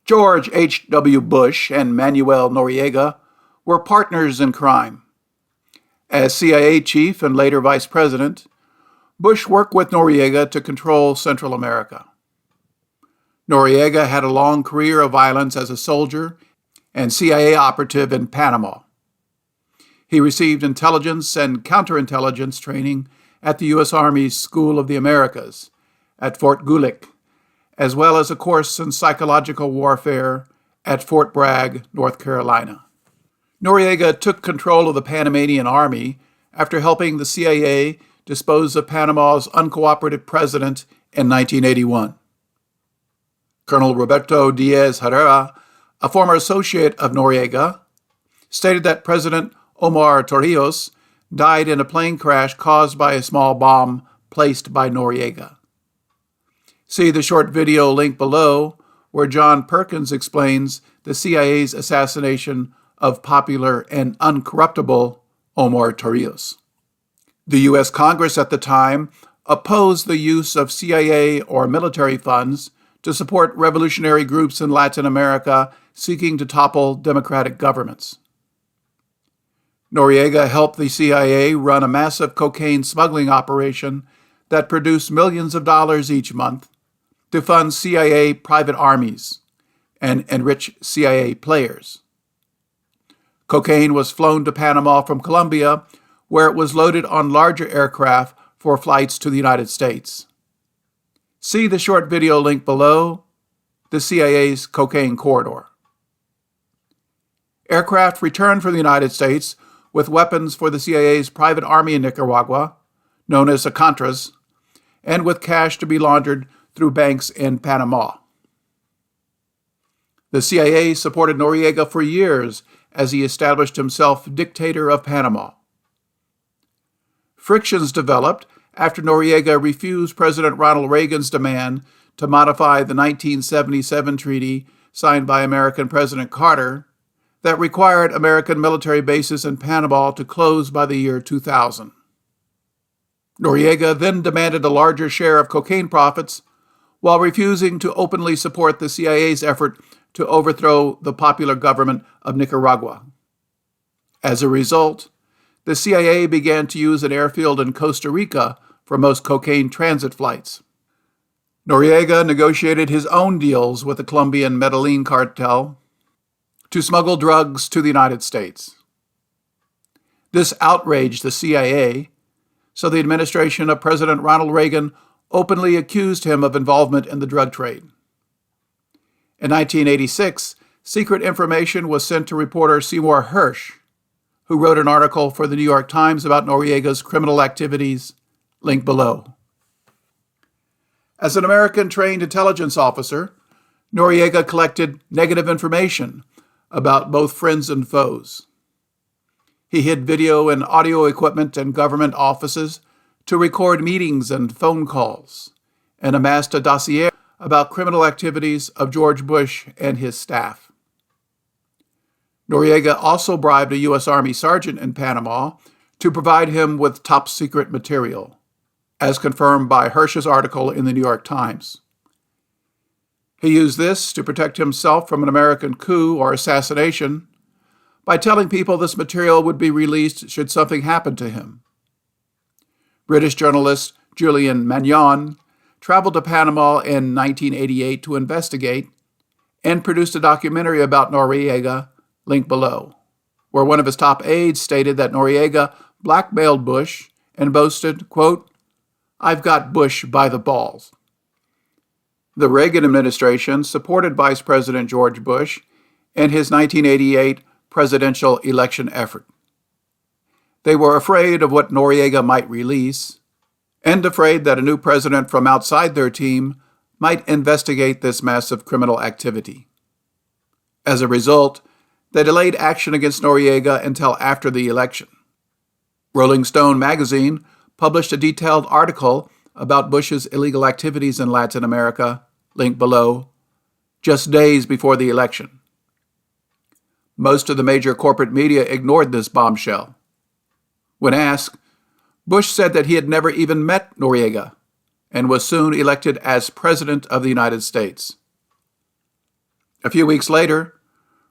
George H.W. Bush and Manuel Noriega were partners in crime. As CIA chief and later vice president, Bush worked with Noriega to control Central America. Noriega had a long career of violence as a soldier and CIA operative in Panama. He received intelligence and counterintelligence training at the U.S. Army's School of the Americas at Fort Gulick, as well as a course in psychological warfare at Fort Bragg, North Carolina. Noriega took control of the Panamanian Army after helping the CIA dispose of Panama's uncooperative president in 1981. Colonel Roberto Diaz Herrera, a former associate of Noriega, stated that President Omar Torrijos died in a plane crash caused by a small bomb placed by Noriega. See the short video link below, where John Perkins explains the CIA's assassination of popular and uncorruptible Omar Torrijos. The U.S. Congress at the time opposed the use of CIA or military funds to support revolutionary groups in Latin America seeking to topple democratic governments. Noriega helped the CIA run a massive cocaine smuggling operation that produced millions of dollars each month to fund CIA private armies and enrich CIA players. Cocaine was flown to Panama from Colombia, where it was loaded on larger aircraft for flights to the United States. See the short video link below, the CIA's cocaine corridor. Aircraft returned from the United States with weapons for the CIA's private army in Nicaragua, known as the Contras, and with cash to be laundered through banks in Panama. The CIA supported Noriega for years as he established himself dictator of Panama. Frictions developed after Noriega refused President Ronald Reagan's demand to modify the 1977 treaty signed by American President Carter that required American military bases in Panama to close by the year 2000. Noriega then demanded a larger share of cocaine profits while refusing to openly support the CIA's effort to overthrow the popular government of Nicaragua. As a result, the CIA began to use an airfield in Costa Rica for most cocaine transit flights. Noriega negotiated his own deals with the Colombian Medellin cartel to smuggle drugs to the United States. This outraged the CIA, so the administration of President Ronald Reagan openly accused him of involvement in the drug trade. In 1986, secret information was sent to reporter Seymour Hersh, who wrote an article for the New York Times about Noriega's criminal activities, link below. As an American-trained intelligence officer, Noriega collected negative information about both friends and foes. He hid video and audio equipment in government offices to record meetings and phone calls, and amassed a dossier about criminal activities of George Bush and his staff. Noriega also bribed a U.S. Army sergeant in Panama to provide him with top-secret material, as confirmed by Hersh's article in the New York Times. He used this to protect himself from an American coup or assassination by telling people this material would be released should something happen to him. British journalist Julian Magnon traveled to Panama in 1988 to investigate and produced a documentary about Noriega, link below, where one of his top aides stated that Noriega blackmailed Bush and boasted, quote, "I've got Bush by the balls." The Reagan administration supported Vice President George Bush in his 1988 presidential election effort. They were afraid of what Noriega might release, and afraid that a new president from outside their team might investigate this massive criminal activity. As a result, they delayed action against Noriega until after the election. Rolling Stone magazine published a detailed article about Bush's illegal activities in Latin America, link below, just days before the election. Most of the major corporate media ignored this bombshell. When asked, Bush said that he had never even met Noriega and was soon elected as President of the United States. A few weeks later,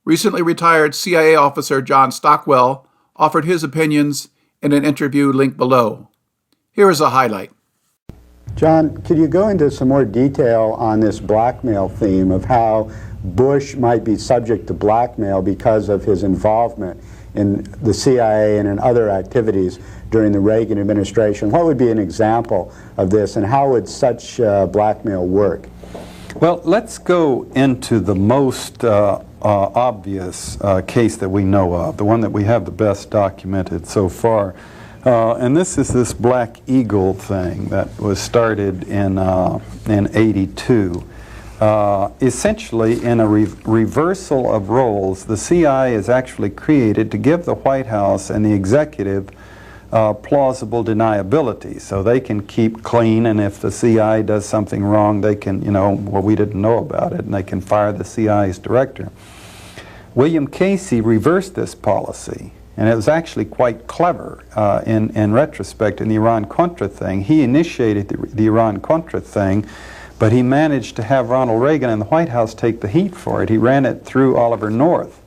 recently retired CIA officer John Stockwell offered his opinions in an interview linked below. Here is a highlight. John, could you go into some more detail on this blackmail theme of how Bush might be subject to blackmail because of his involvement in the CIA and in other activities during the Reagan administration? What would be an example of this, and how would such blackmail work? Well, let's go into the most obvious case that we know of, the one that we have the best documented so far. And this is this Black Eagle thing that was started in '82. Essentially, in a reversal of roles, the CIA is actually created to give the White House and the executive plausible deniability, so they can keep clean, and if the CIA does something wrong, they can, well, we didn't know about it, and they can fire the CIA's director. William Casey reversed this policy, and it was actually quite clever in retrospect in the Iran-Contra thing. He initiated the Iran-Contra thing, but he managed to have Ronald Reagan and the White House take the heat for it. He ran it through Oliver North.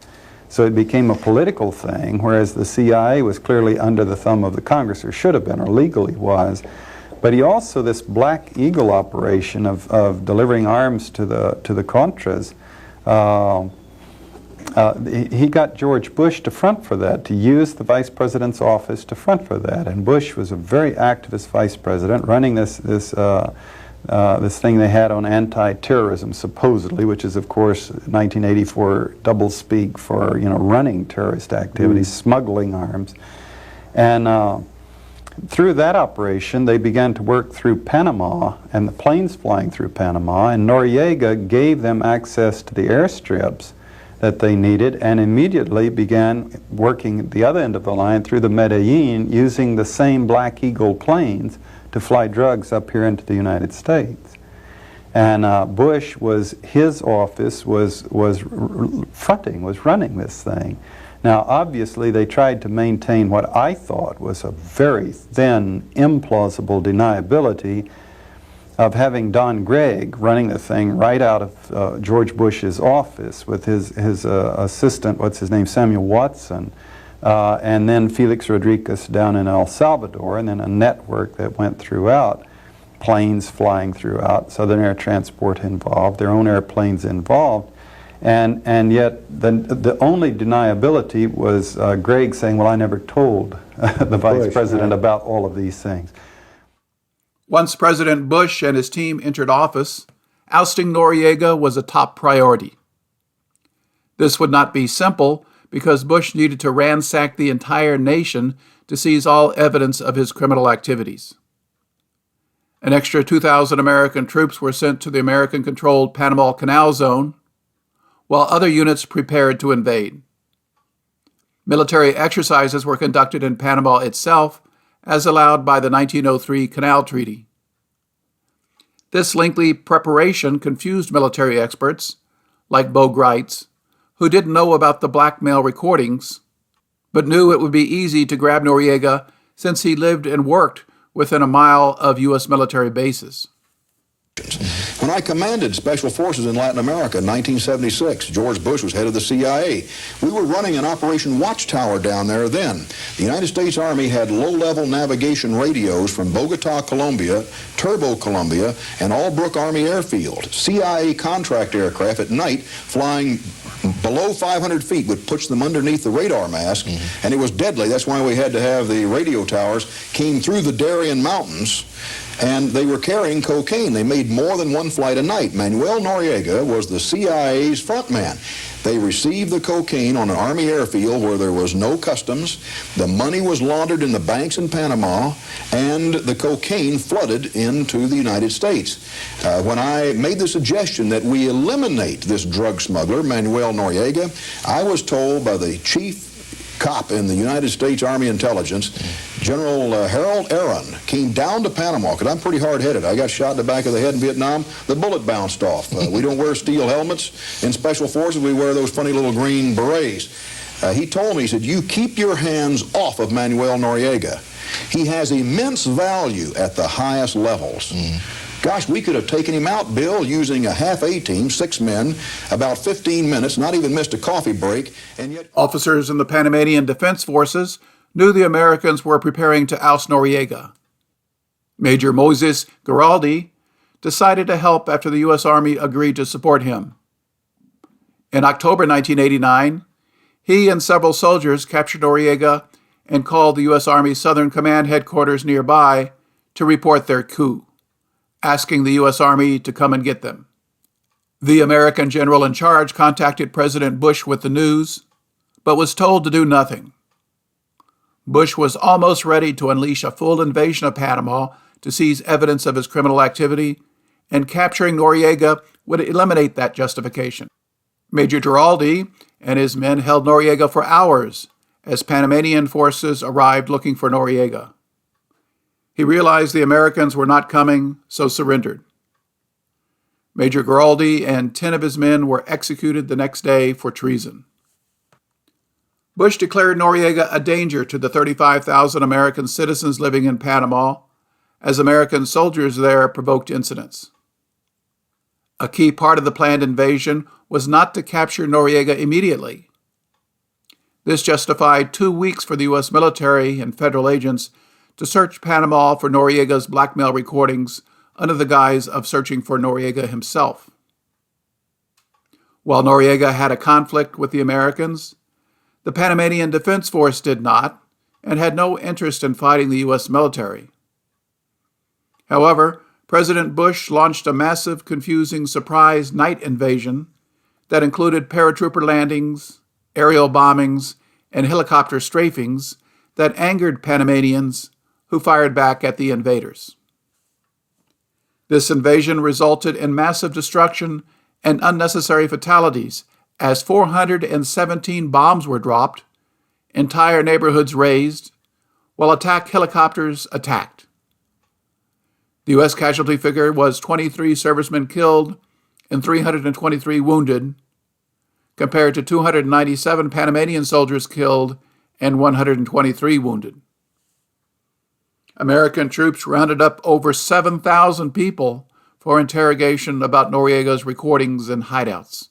So it became a political thing, whereas the CIA was clearly under the thumb of the Congress, or should have been, or legally was. But he also, this Black Eagle operation of delivering arms to the Contras, he got George Bush to front for that, to use the vice president's office to front for that. And Bush was a very activist vice president, running this thing they had on anti-terrorism, supposedly, which is, of course, 1984 doublespeak for, running terrorist activities, smuggling arms. And through that operation, they began to work through Panama, and the planes flying through Panama, and Noriega gave them access to the airstrips that they needed, and immediately began working at the other end of the line through the Medellin, using the same Black Eagle planes to fly drugs up here into the United States. And Bush his office was running this thing. Now, obviously, they tried to maintain what I thought was a very thin, implausible deniability of having Don Gregg running the thing right out of George Bush's office with his assistant, what's his name, Samuel Watson, and then Felix Rodriguez down in El Salvador, and then a network that went throughout, planes flying throughout, Southern Air Transport involved, their own airplanes involved, and yet the only deniability was Gregg saying, well, I never told the vice president about all of these things. Once President Bush and his team entered office, ousting Noriega was a top priority. This would not be simple, because Bush needed to ransack the entire nation to seize all evidence of his criminal activities. An extra 2,000 American troops were sent to the American-controlled Panama Canal Zone, while other units prepared to invade. Military exercises were conducted in Panama itself, as allowed by the 1903 Canal Treaty. This lengthy preparation confused military experts, like Bo Greitz, who didn't know about the blackmail recordings, but knew it would be easy to grab Noriega since he lived and worked within a mile of U.S. military bases. When I commanded Special Forces in Latin America in 1976, George Bush was head of the CIA. We were running an Operation Watchtower down there then. The United States Army had low-level navigation radios from Bogota, Colombia, Turbo, Colombia, and Albrook Army Airfield. CIA contract aircraft at night flying below 500 feet would push them underneath the radar mask, and it was deadly. That's why we had to have the radio towers, came through the Darien Mountains, and they were carrying cocaine. They made more than one flight a night. Manuel Noriega was the CIA's front man. They received the cocaine on an Army airfield where there was no customs. The money was laundered in the banks in Panama, and the cocaine flooded into the United States. When I made the suggestion that we eliminate this drug smuggler, Manuel Noriega, I was told by the chief cop in the United States Army Intelligence, General Harold Aaron, came down to Panama, because I'm pretty hard-headed. I got shot in the back of the head in Vietnam. The bullet bounced off. We don't wear steel helmets. In Special Forces, we wear those funny little green berets. He told me, he said, you keep your hands off of Manuel Noriega. He has immense value at the highest levels. Gosh, we could have taken him out, Bill, using a half A-team, 6 men, about 15 minutes, not even missed a coffee break, and yet... Officers in the Panamanian Defense Forces knew the Americans were preparing to oust Noriega. Major Moses Giraldi decided to help after the U.S. Army agreed to support him. In October 1989, he and several soldiers captured Noriega and called the U.S. Army Southern Command headquarters nearby to report their coup, asking the U.S. Army to come and get them. The American general in charge contacted President Bush with the news, but was told to do nothing. Bush was almost ready to unleash a full invasion of Panama to seize evidence of his criminal activity, and capturing Noriega would eliminate that justification. Major Giraldi and his men held Noriega for hours as Panamanian forces arrived looking for Noriega. He realized the Americans were not coming, so surrendered. Major Giraldi and 10 of his men were executed the next day for treason. Bush declared Noriega a danger to the 35,000 American citizens living in Panama, as American soldiers there provoked incidents. A key part of the planned invasion was not to capture Noriega immediately. This justified 2 weeks for the U.S. military and federal agents to search Panama for Noriega's blackmail recordings under the guise of searching for Noriega himself. While Noriega had a conflict with the Americans, the Panamanian Defense Force did not and had no interest in fighting the U.S. military. However, President Bush launched a massive, confusing surprise night invasion that included paratrooper landings, aerial bombings, and helicopter strafings that angered Panamanians who fired back at the invaders. This invasion resulted in massive destruction and unnecessary fatalities as 417 bombs were dropped, entire neighborhoods razed, while attack helicopters attacked. The U.S. casualty figure was 23 servicemen killed and 323 wounded, compared to 297 Panamanian soldiers killed and 123 wounded. American troops rounded up over 7,000 people for interrogation about Noriega's recordings and hideouts.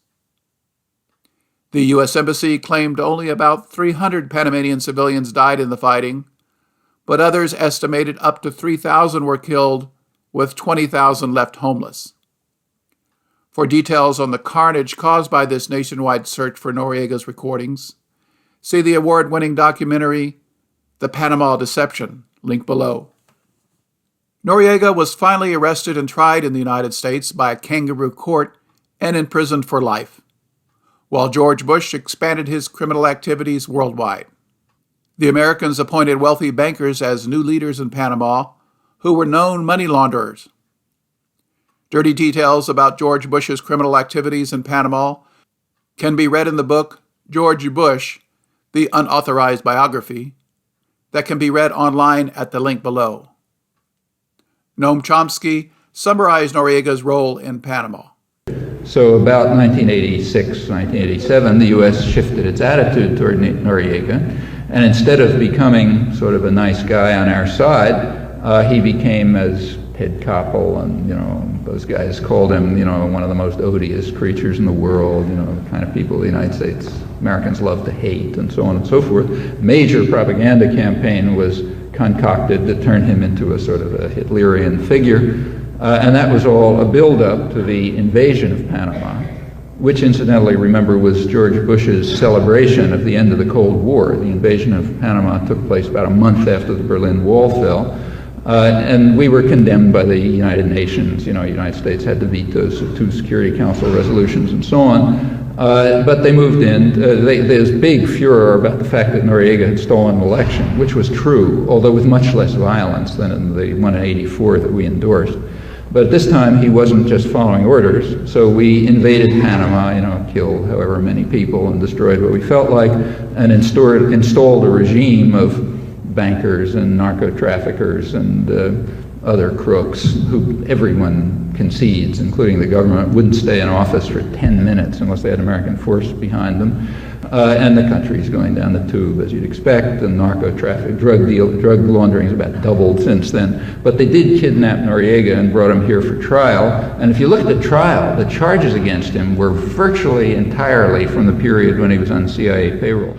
The U.S. Embassy claimed only about 300 Panamanian civilians died in the fighting, but others estimated up to 3,000 were killed, with 20,000 left homeless. For details on the carnage caused by this nationwide search for Noriega's recordings, see the award-winning documentary, The Panama Deception, link below. Noriega was finally arrested and tried in the United States by a kangaroo court and imprisoned for life, while George Bush expanded his criminal activities worldwide. The Americans appointed wealthy bankers as new leaders in Panama, who were known money launderers. Dirty details about George Bush's criminal activities in Panama can be read in the book George Bush, the Unauthorized Biography, that can be read online at the link below. Noam Chomsky summarized Noriega's role in Panama. So about 1986, 1987, the U.S. shifted its attitude toward Noriega, and instead of becoming sort of a nice guy on our side, he became, as Ted Koppel and those guys called him, one of the most odious creatures in the world, the kind of people the United States Americans love to hate, and so on and so forth. Major propaganda campaign was concocted to turn him into a sort of a Hitlerian figure, and that was all a build-up to the invasion of Panama, which incidentally, remember, was George Bush's celebration of the end of the Cold War. The invasion of Panama took place about a month after the Berlin Wall fell, and we were condemned by the United Nations. The United States had the vetoes of 2 Security Council resolutions and so on. But they moved in. There's big furor about the fact that Noriega had stolen an election, which was true, although with much less violence than in the one in '84 that we endorsed. But this time he wasn't just following orders, so we invaded Panama, killed however many people and destroyed what we felt like, and installed a regime of bankers and narco-traffickers and other crooks who everyone concedes, including the government, wouldn't stay in office for 10 minutes unless they had American force behind them. And the country's going down the tube, as you'd expect, and narco-traffic, drug laundering's about doubled since then. But they did kidnap Noriega and brought him here for trial. And if you look at the trial, the charges against him were virtually entirely from the period when he was on CIA payroll.